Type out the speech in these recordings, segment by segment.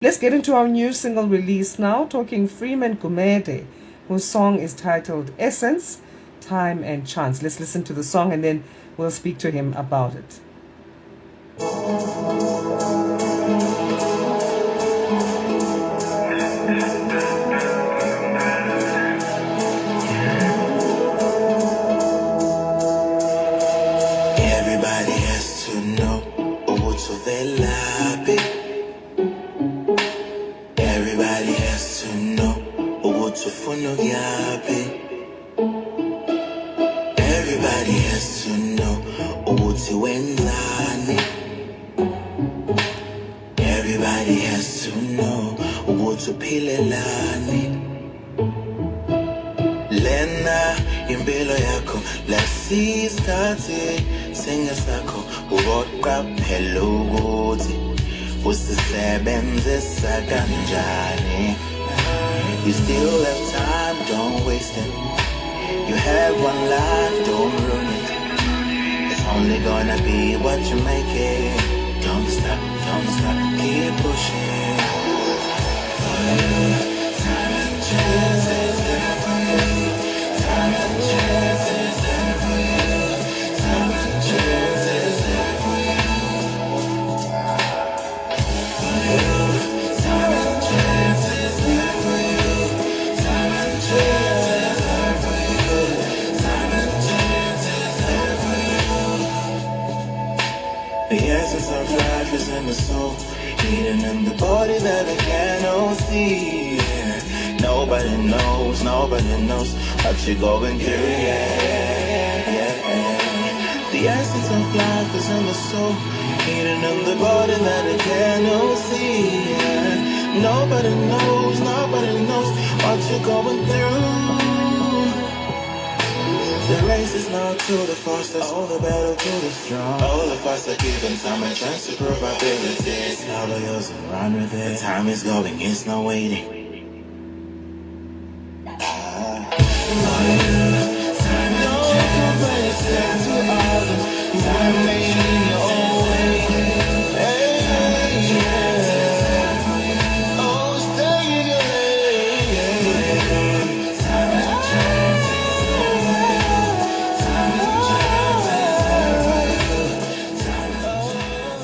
Let's get into our new single release now, talking Freeman Gumede, whose song is titled Essence, Time and Chance. Let's listen to the song and then we'll speak to him about it. Everybody has to know what's available. Everybody has to know what's yapi. Everybody has to know what's wenzani. Everybody has to know what's pilelani. Lena impilo yakho lasisikhathi sengesakho uboqaphela ukuthi usisebenzisa kanjani. You still have time, don't waste it. You have one life, don't ruin it. It's only gonna be what you make it. Don't stop, keep pushing. For you, time and chance is there for you. Time and chance is there for you. Time and chance is there for you. For you, time and chance is there for you. Time and chance is there for you. Time and chance is there for you. The essence of life is in the soul, hidden in the body that I cannot see. Yeah. Nobody knows what you're going through. Yeah. The essence of life is in the soul, hidden in the body that I cannot see. Yeah. Nobody knows what you're going through. The race is not to the fastest, all the battle to the strong. All of us are given time and chance to prove our abilities. Follow yours and run with it. The time is going, it's not waiting.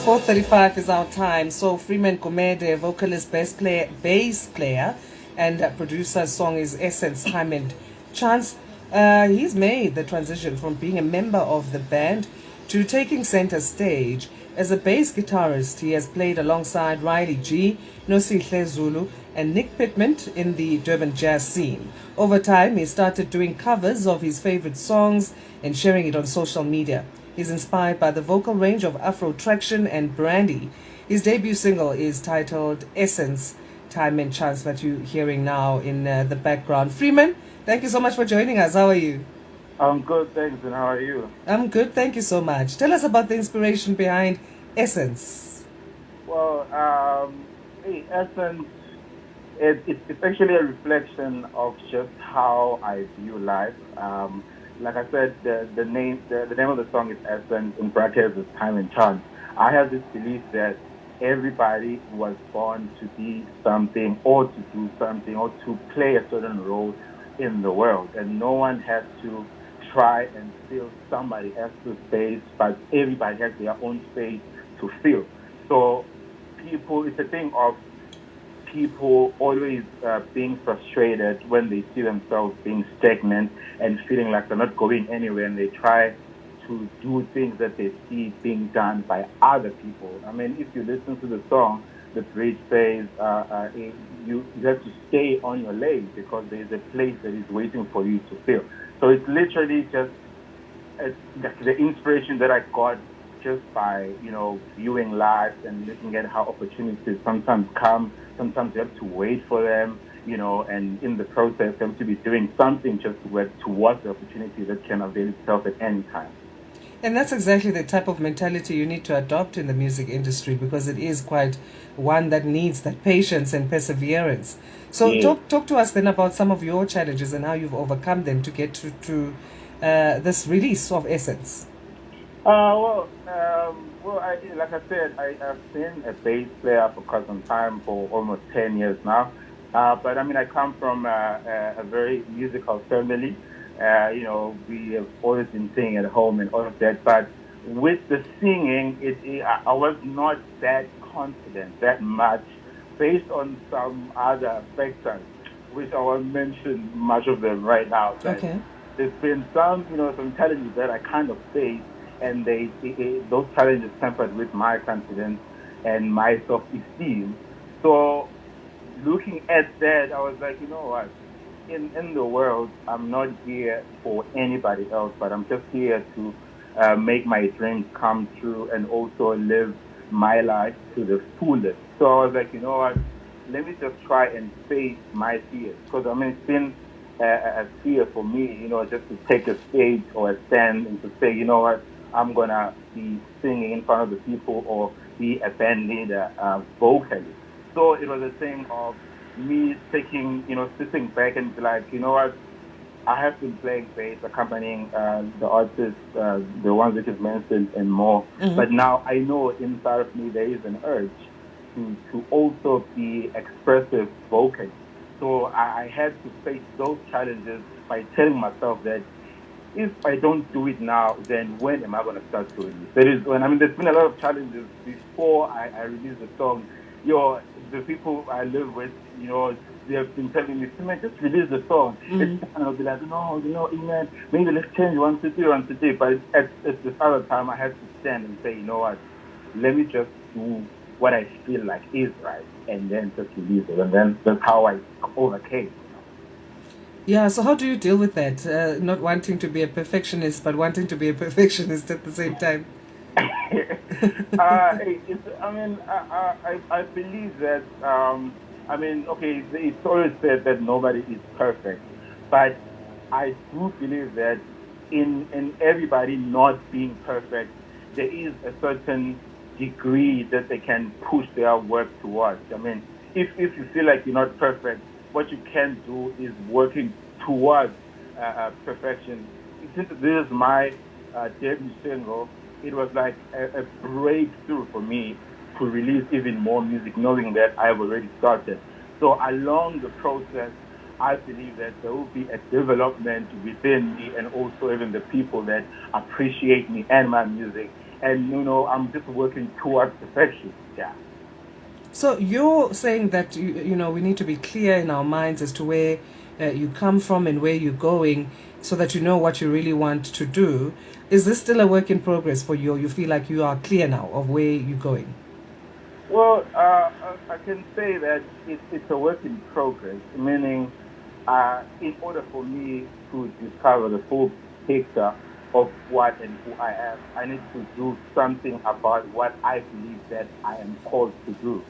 Four 35 is our time. So Freeman Gumede, vocalist, bass player, and producer's song is Essence, Time and Chance. He's made the transition from being a member of the band to taking center stage. As a bass guitarist, he has played alongside Riley G, Nosihle Zulu, and Nick Pittman in the Durban jazz scene. Over time, he started doing covers of his favorite songs and sharing it on social media. He's inspired by the vocal range of Afro Traction and Brandy. His debut single is titled Essence, Time and Chance, that you're hearing now in the background. Freeman, thank you so much for joining us. How are you? I'm good, thanks, and how are you? I'm good, thank you so much. Tell us about the inspiration behind Essence. Well, Essence, it's actually a reflection of just how I view life. Like I said, the name of the song is Essence, in brackets is Time and Chance. I have this belief that everybody was born to be something or to do something or to play a certain role in the world, and no one has to try and fill somebody else's space, but everybody has their own space to fill. So it's a thing of people always being frustrated when they see themselves being stagnant and feeling like they're not going anywhere, and they try to do things that they see being done by other people. I mean, if you listen to the song, the bridge says you have to stay on your lane because there is a place that is waiting for you to fill. So it's literally just the inspiration that I got just by, viewing life and looking at how opportunities sometimes come. Sometimes you have to wait for them, and in the process, you have to be doing something just to work towards the opportunity that can avail itself at any time. And that's exactly the type of mentality you need to adopt in the music industry, because it is quite one that needs that patience and perseverance. So Yeah. talk to us then about some of your challenges and how you've overcome them to get to this release of Essence. Like I said, I've been a bass player for quite some time, for almost 10 years now. But I mean, I come from a very musical family. We have always been singing at home and all of that. But with the singing, I was not that confident that much based on some other factors, which I won't mention much of them right now. But Okay. there's been some challenges that I kind of faced, and those challenges tempered with my confidence and my self-esteem. So looking at that, I was like, you know what? In the world, I'm not here for anybody else, but I'm just here to make my dreams come true and also live my life to the fullest. So I was like, you know what? Let me just try and face my fears, because I mean it's been a fear for me, just to take a stage or a stand and to say, you know what, I'm gonna be singing in front of the people or be a band leader vocally. So it was a thing of me sitting back and be like, you know what, I have been playing bass, accompanying the artists, the ones that you've mentioned, and more. Mm-hmm. But now I know inside of me there is an urge to also be expressive vocally. So I had to face those challenges by telling myself that if I don't do it now, then when am I going to start doing it? There's been a lot of challenges before I release the song. The people I live with, they have been telling me, man, just release the song. Mm-hmm. And I'll be like, no, man, maybe let's change one to two, one to three. But at this other time, I had to stand and say, you know what, let me just do what I feel like is right, and then just release it. And then that's how I overcame. Yeah, so how do you deal with that? Not wanting to be a perfectionist, but wanting to be a perfectionist at the same time. I believe that, okay, it's always said that nobody is perfect, but I do believe that in everybody not being perfect, there is a certain degree that they can push their work towards. I mean, if you feel like you're not perfect, what you can do is working towards perfection. Since this is my debut single, it was like a breakthrough for me to release even more music, knowing that I've already started. So along the process, I believe that there will be a development within me and also even the people that appreciate me and my music. And, I'm just working towards perfection. Yeah. So you're saying that we need to be clear in our minds as to where you come from and where you're going, so that you know what you really want to do. Is this still a work in progress for you? Or you feel like you are clear now of where you're going? Well, I can say that it's a work in progress, meaning in order for me to discover the full picture of what and who I am, I need to do something about what I believe that I am called to do.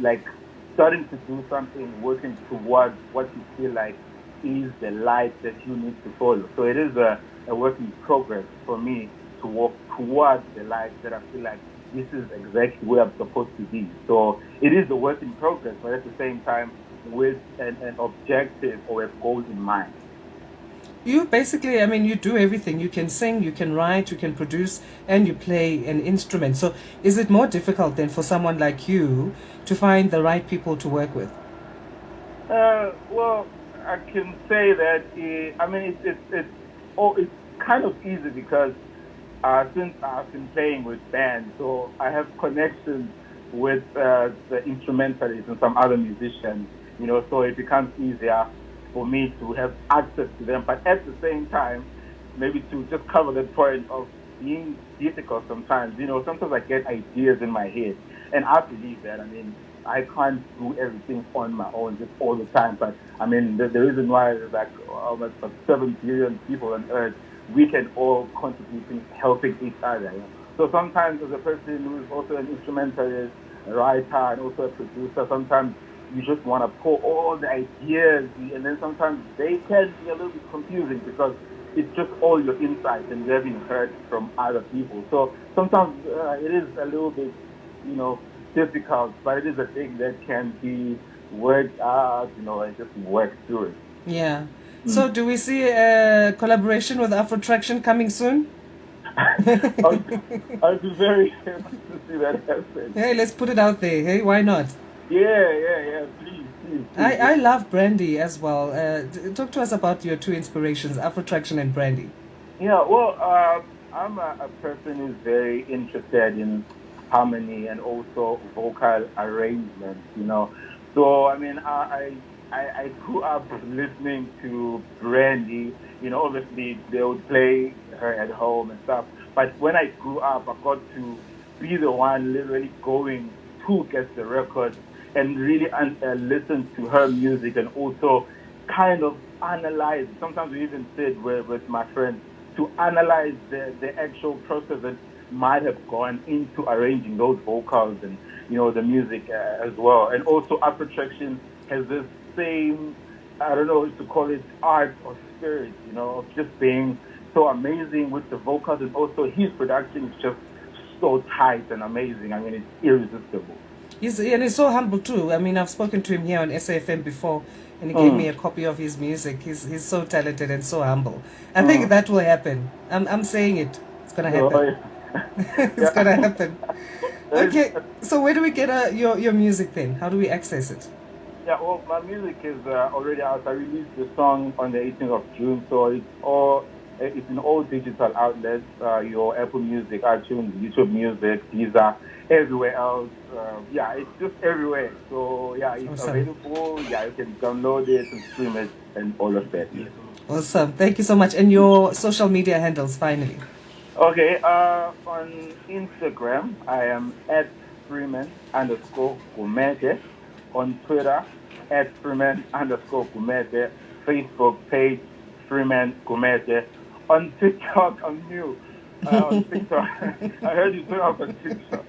Like starting to do something, working towards what you feel like is the light that you need to follow. So it is a work in progress for me to walk towards the light that I feel like this is exactly where I'm supposed to be. So it is a work in progress, but at the same time, with an objective or a goal in mind. You basically, I mean, you do everything. You can sing, you can write, you can produce, and you play an instrument. So is it more difficult then for someone like you to find the right people to work with? Well, I can say that it's kind of easy because since I've been playing with bands, so I have connections with the instrumentalists and some other musicians. So it becomes easier for me to have access to them. But at the same time, maybe to just cover the point of being difficult sometimes. Sometimes I get ideas in my head, and I believe that. I mean, I can't do everything on my own just all the time. But I mean, the reason why there's like almost 7 billion people on Earth, we can all contribute in helping each other. So sometimes, as a person who is also an instrumentalist, a writer, and also a producer, sometimes you just want to pour all the ideas, and then sometimes they can be a little bit confusing because it's just all your insights and you haven't heard from other people. So sometimes it is a little bit, you know, difficult, but it is a thing that can be worked out, and just work through it. Yeah. Mm. So do we see a collaboration with Afro Traction coming soon? I'll, I'll be very happy to see that happen. Hey, let's put it out there. Hey, why not? Yeah, yeah, yeah. Please, please, please. I love Brandy as well. Talk to us about your two inspirations, Afro Traction and Brandy. Yeah, well, I'm a person who's very interested in harmony and also vocal arrangements, you know. So, I mean, I grew up listening to Brandy, you know, obviously they would play her at home and stuff. But when I grew up, I got to be the one literally going to get the records and really listen to her music and also kind of analyze. Sometimes we even sit with my friends to analyze the actual process that might have gone into arranging those vocals and the music as well. And also, Afro Traction has this same, I don't know to call it art or spirit, of just being so amazing with the vocals, and also his production is just so tight and amazing. I mean, it's irresistible. He's so humble too. I mean, I've spoken to him here on SAfm before, and he gave me Mm, a copy of his music. He's so talented and so humble. I think mm. that will happen. I'm saying it. It's gonna happen. So, yeah. It's gonna Yeah. happen. There's, Okay. So where do we get your music then? How do we access it? Yeah, well, my music is already out. I released the song on the 18th of June, so it's in all digital outlets. Your Apple Music, iTunes, YouTube Music, Deezer, everywhere else. Yeah, it's just everywhere. So yeah, it's Awesome. available. Yeah, you can download it and stream it and all of that. Yes. Awesome. Thank you so much. And your social media handles finally. Okay. On Instagram, I am at Freeman_Gumede. On Twitter, at Freeman_Gumede. Facebook page, Freeman Gumede. On TikTok, I'm new. On TikTok, I heard you turn up on TikTok.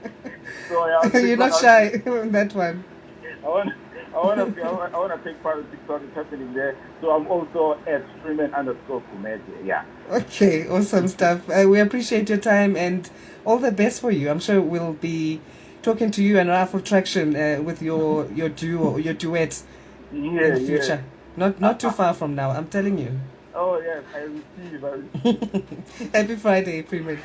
So yeah, on You're TikTok, not shy on that one. I want, I want to take part in TikTok. It's happening there. So I'm also at Freeman_Gumede. Yeah. Okay, awesome stuff. We appreciate your time and all the best for you. I'm sure we'll be talking to you and Afro Traction with your duo, your duet in Yeah, yeah. future. Not too far from now. I'm telling you. Oh yes, I receive. Happy Friday, Freeman.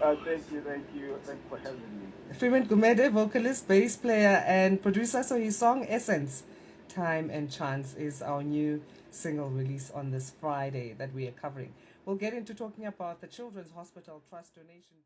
Thank you. Thanks for having me. Freeman Gumede, vocalist, bass player, and producer. So his song Essence, Time and Chance is our new single release on this Friday that we are covering. We'll get into talking about the Children's Hospital Trust donation.